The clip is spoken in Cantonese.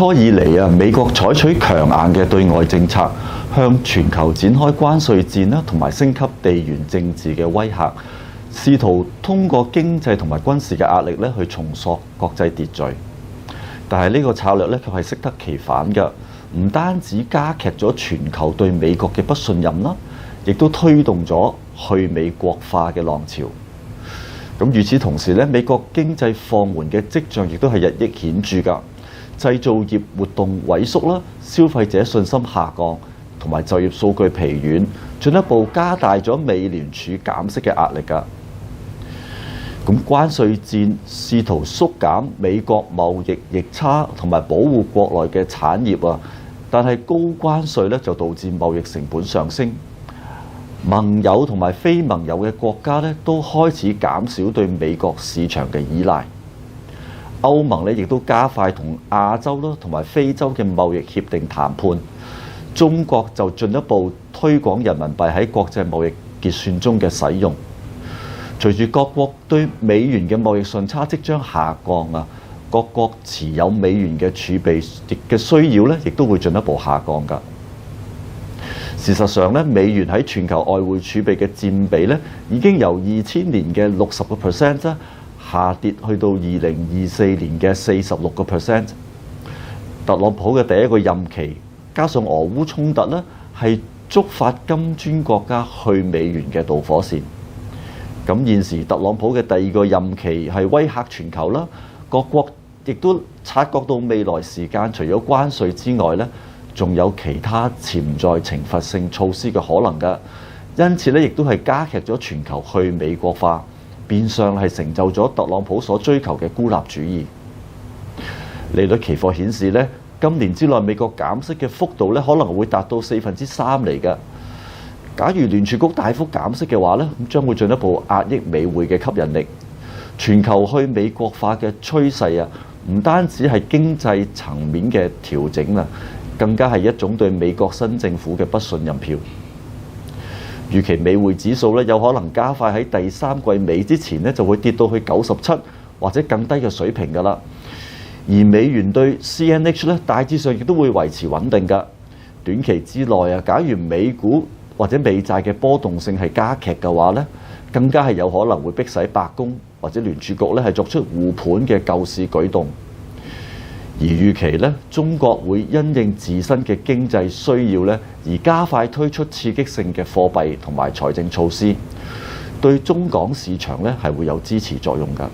初以嚟美國採取強硬嘅對外政策，向全球展開關稅戰啦，同埋升級地緣政治嘅威嚇，試圖通過經濟同埋軍事嘅壓力咧去重塑國際秩序。但係呢個策略咧卻係適得其反嘅，唔單止加劇咗全球對美國嘅不信任啦，亦都推動咗去美國化嘅浪潮。咁與此同時咧，美國經濟放緩嘅跡象亦都係日益顯著㗎。製造業活動萎縮啦，消費者信心下降，同埋就業數據疲軟，進一步加大咗美聯儲減息嘅壓力㗎。咁關稅戰試圖縮減美國貿易逆差，同埋保護國內嘅產業啊，但係高關稅咧就導致貿易成本上升。盟友同埋非盟友嘅國家咧都開始減少對美國市場嘅依賴。歐盟咧亦都加快同亞洲啦同埋非洲嘅貿易協定談判，中國就進一步推廣人民幣喺國際貿易結算中嘅使用。隨住各國對美元嘅貿易順差即將下降啊，各國持有美元嘅儲備嘅需要咧亦都會進一步下降㗎。事實上咧，美元喺全球外匯儲備嘅佔比咧已經由2000年嘅60%啦，下跌去到2024年嘅46%。特朗普嘅第一個任期，加上俄烏衝突咧，係觸發金磚國家去美元嘅導火線。咁現時特朗普嘅第二個任期係威嚇全球啦，各國亦都察覺到未來時間除咗關稅之外咧，仲有其他潛在懲罰性措施嘅可能㗎。因此咧，亦都係加劇咗全球去美國化。變相係成就咗特朗普所追求嘅孤立主義。利率期貨顯示咧，今年之內美國減息嘅幅度咧可能會達到3%嚟㗎。假如聯儲局大幅減息嘅話咧，咁將會進一步壓抑美匯嘅吸引力。全球去美國化嘅趨勢啊，唔單止係經濟層面嘅調整啊，更加係一種對美國新政府嘅不信任票。預期美匯指數咧有可能加快喺第三季尾之前咧就會跌到去97或者更低嘅水平㗎啦。而美元對 CNH 咧大致上亦都會維持穩定㗎。短期之內啊，假如美股或者美債嘅波動性係加劇嘅話咧，更加係有可能會迫使白宮或者聯儲局咧係作出護盤嘅救市舉動。而預期咧，中國會因應自身嘅經濟需要咧，而加快推出刺激性嘅貨幣同埋財政措施，對中港市場咧係會有支持作用㗎。